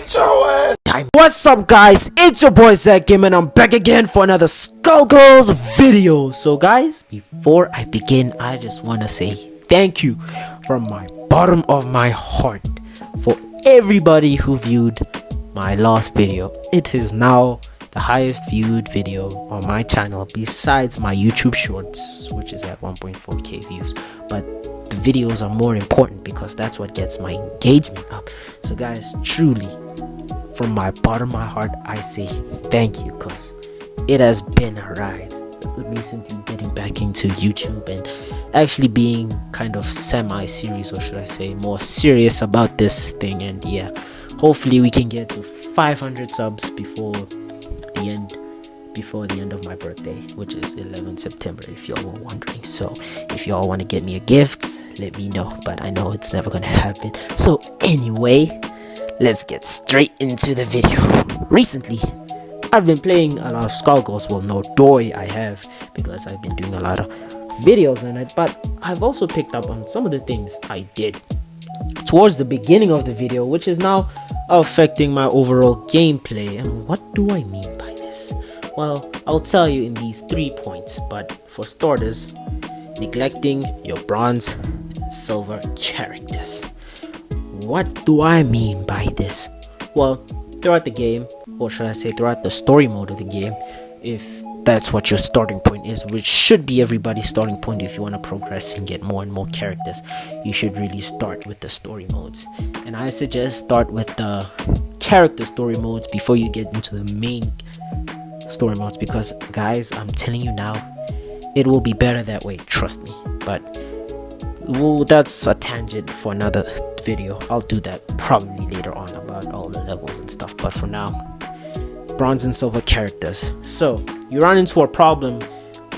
into it! What's up, guys? It's your boy Zach Game, and I'm back again for another Skullgirls video. So guys, before I begin, I just want to say thank you from my bottom of my heart for everybody who viewed my last video. It is now the highest viewed video on my channel besides my YouTube shorts, which is at 1.4k views. But the videos are more important because that's what gets my engagement up. So guys, truly, from my bottom of my heart, I say thank you, because it has been a ride recently getting back into YouTube and actually being kind of semi-serious, or should I say more serious about this thing. And yeah, hopefully we can get to 500 subs before the end of my birthday, which is 11 September, if y'all were wondering. So if y'all want to get me a gift, let me know, but I know it's never gonna happen. So anyway, let's get straight into the video. Recently, I've been playing a lot of Skullgirls. Well, no doy I have, because I've been doing a lot of videos on it, but I've also picked up on some of the things I did towards the beginning of the video, which is now affecting my overall gameplay. And what do I mean by this? Well, I'll tell you in these 3 points, but for starters, neglecting your bronze and silver characters. What do I mean by this? Well, throughout the game, or should I say throughout the story mode of the game, if that's what your starting point is, which should be everybody's starting point if you want to progress and get more and more characters, you should really start with the story modes. And I suggest start with the character story modes before you get into the main story modes, because guys, I'm telling you now, it will be better that way, trust me. But that's a tangent for another video. I'll do that probably later on about all the levels and stuff. But for now, bronze and silver characters. So you run into a problem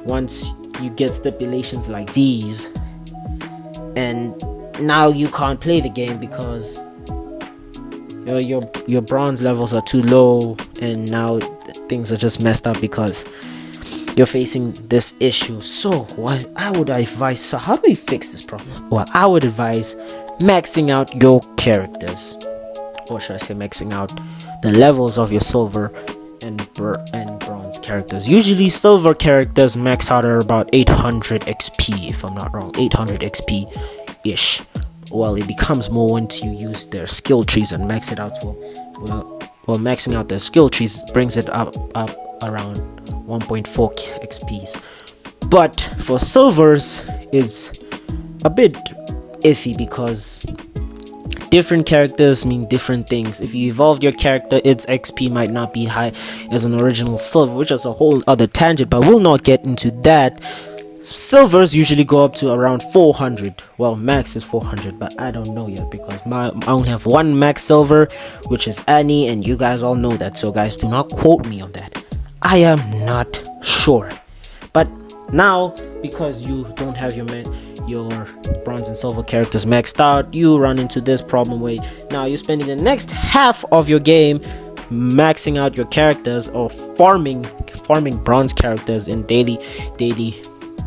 once you get stipulations like these, and now you can't play the game because your bronze levels are too low, and now things are just messed up because you're facing this issue. So what I would advise, so how do we fix this problem? Well, I would advise maxing out your characters, or should I say maxing out the levels of your silver and bronze characters. Usually silver characters max out at about 800 XP, if I'm not wrong, 800 XP ish. Well, it becomes more once you use their skill trees and max it out. Well, maxing out their skill trees brings it up around 1.4 XPs. But for silvers, it's a bit iffy because different characters mean different things. If you evolve your character, its XP might not be high as an original silver, which is a whole other tangent, but we'll not get into that. Silvers usually go up to around 400. Well, max is 400, but I don't know yet because I only have one max silver, which is Annie, and you guys all know that. So guys, do not quote me on that. I am not sure. But now, because you don't have your bronze and silver characters maxed out, you run into this problem where now you're spending the next half of your game maxing out your characters, or farming bronze characters in daily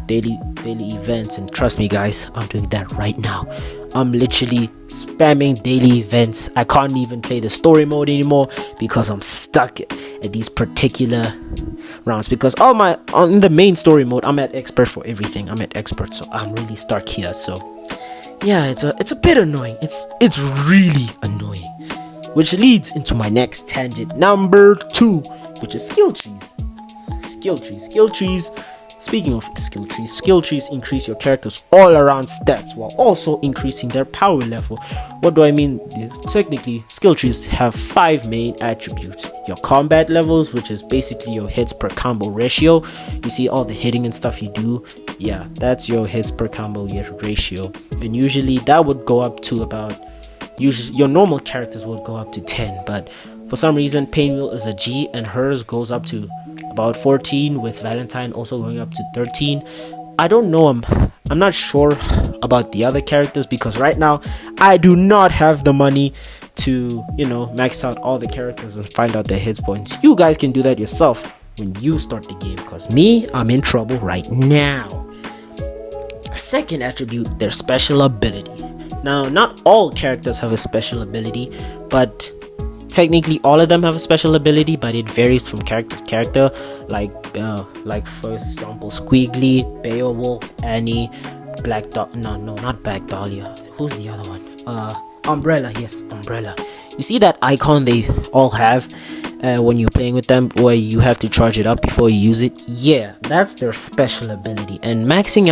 events. And trust me guys, I'm doing that right now. I'm literally spamming daily events. I can't even play the story mode anymore because I'm stuck at these particular rounds, because on the main story mode I'm at expert for everything. I'm at expert, so I'm really stuck here. So yeah, it's a bit annoying. It's really annoying, which leads into my next tangent, number 2, which is skill trees. Speaking of skill trees increase your characters all around stats while also increasing their power level. What do I mean? Technically, skill trees have 5 main attributes. Your combat levels, which is basically your hits per combo ratio. You see all the hitting and stuff you do, yeah, that's your hits per combo ratio. And usually that would go up to about, your normal characters would go up to 10, but for some reason Painwheel is a G and hers goes up to about 14, with Valentine also going up to 13. I don't know, I'm not sure about the other characters because right now I do not have the money to, max out all the characters and find out their hit points. You guys can do that yourself when you start the game, because me, I'm in trouble right now. Second attribute, their special ability. Now, not all characters have a special ability, but technically all of them have a special ability, but it varies from character to character. Like for example, Squiggly, Beowulf, Annie, not Black Dahlia. Who's the other one? Umbrella. Yes, Umbrella. You see that icon they all have when you're playing with them, where you have to charge it up before you use it? Yeah, that's their special ability. And maxing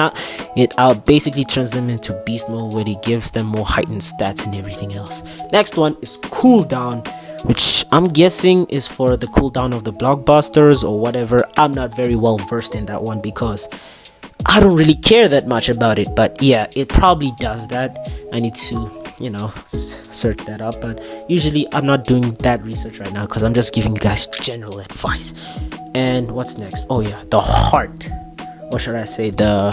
it out basically turns them into beast mode, where it gives them more heightened stats and everything else. Next one is cooldown, which I'm guessing is for the cooldown of the blockbusters or whatever. I'm not very well versed in that one because I don't really care that much about it, but yeah, it probably does that. I need to, search that up, but usually I'm not doing that research right now because I'm just giving you guys general advice. And what's next? Oh yeah, the heart, or should I say the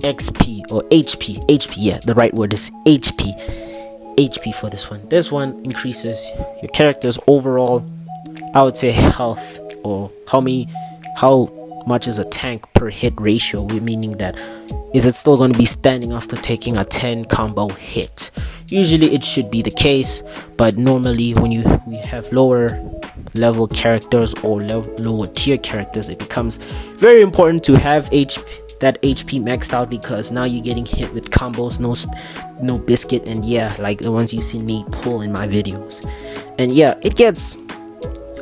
XP or HP? Yeah, the right word is HP for this one. This one increases your character's overall, I would say, health, or how much is a tank per hit ratio, meaning that is it still going to be standing after taking a 10 combo hit. Usually it should be the case, but normally when we have lower level characters or lower tier characters, it becomes very important to have that HP maxed out, because now you're getting hit with combos, no biscuit, and yeah, like the ones you see me pull in my videos. And yeah, it gets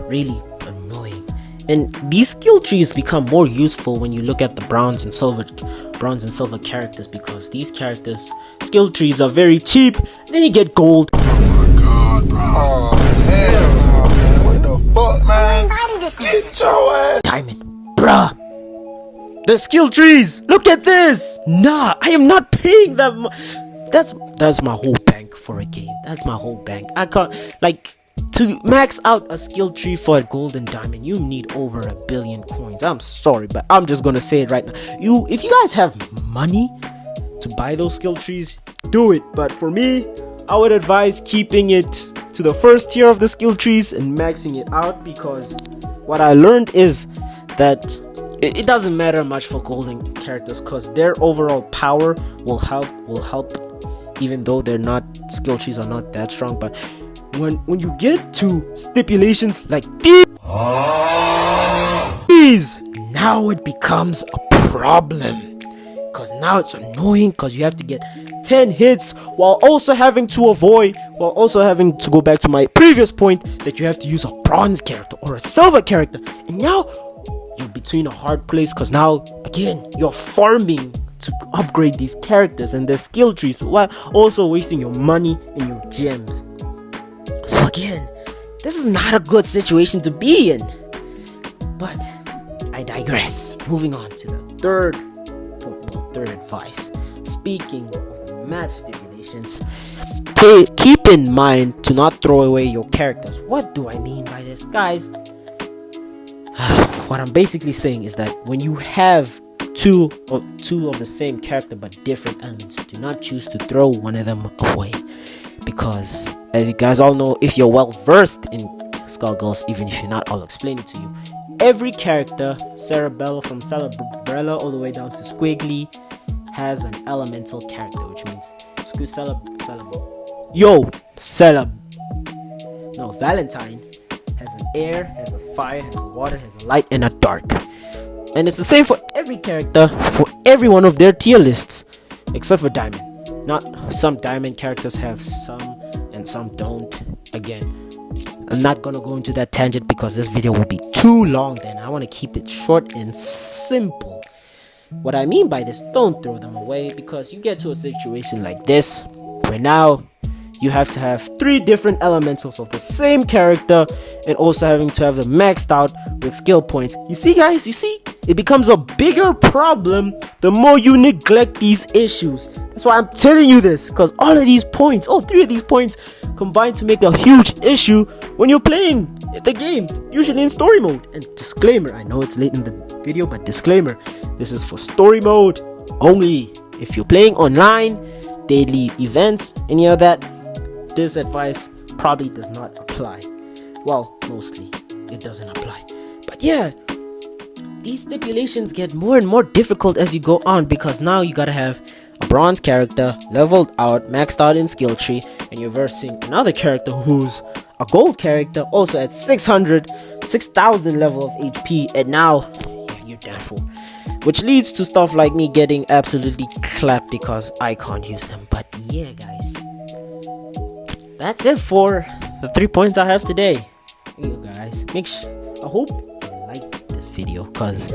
really annoying. And these skill trees become more useful when you look at the bronze and silver characters, because these characters' skill trees are very cheap. Then you get gold. Oh my god, bro. Hell, man. What the fuck, man? Get your ass. Diamond, bruh. The skill trees. Look at this. Nah, I am not paying that much. That's my whole bank for a game. That's my whole bank. I can't, like, to max out a skill tree for a gold and diamond, you need over 1 billion coins. I'm sorry, but I'm just gonna say it right now. If you guys have money to buy those skill trees, do it. But for me, I would advise keeping it to the first tier of the skill trees and maxing it out, because what I learned is that it doesn't matter much for golden characters, because their overall power will help, even though their skill trees are not that strong. But when you get to stipulations like these, now it becomes a problem, because now it's annoying, because you have to get 10 hits while also having to go back to my previous point that you have to use a bronze character or a silver character. And now you're between a hard place, because now again you're farming to upgrade these characters and their skill trees while also wasting your money and your gems. So again, this is not a good situation to be in. But I digress. Moving on to the third advice. Speaking of match stipulations, keep in mind to not throw away your characters. What do I mean by this, guys? What I'm basically saying is that when you have two of the same character but different elements, do not choose to throw one of them away, because as you guys all know, if you're well versed in Skullgirls, even if you're not, I'll explain it to you. Every character, Cerebella, from Cerebrella all the way down to Squiggly, has an elemental character, which means Valentine has an air, has a fire, has a water, has a light, and a dark. And it's the same for every character, for every one of their tier lists, except for Diamond. Not some Diamond characters have some and some don't. Again, I'm not gonna go into that tangent because this video will be too long. Then I want to keep it short and simple. What I mean by this, don't throw them away, because you get to a situation like this where now you have to have 3 different elementals of the same character, and also having to have them maxed out with skill points. You see, guys, it becomes a bigger problem the more you neglect these issues. That's why I'm telling you this, because all 3 of these points combine to make a huge issue when you're playing the game, usually in story mode. And disclaimer, I know it's late in the video, but disclaimer, this is for story mode only. If you're playing online, daily events, any of that, this advice probably does not apply. Well, mostly it doesn't apply. But yeah, these stipulations get more and more difficult as you go on, because now you gotta have a bronze character leveled out, maxed out in skill tree, and you're versing another character who's a gold character, also at 6,000 level of HP, and now you're done for. Which leads to stuff like me getting absolutely clapped because I can't use them. But yeah, guys, that's it for the 3 points I have today. You guys, I hope you like this video, because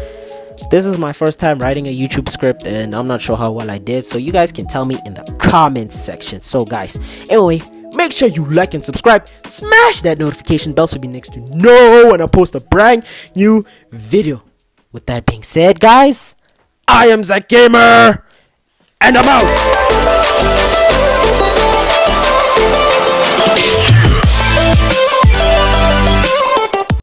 this is my first time writing a YouTube script and I'm not sure how well I did, so you guys can tell me in the comments section. So guys, anyway, make sure you like and subscribe, smash that notification bell so you'll be next to know when I post a brand new video. With that being said, guys, I am Zach Gamer, and I'm out.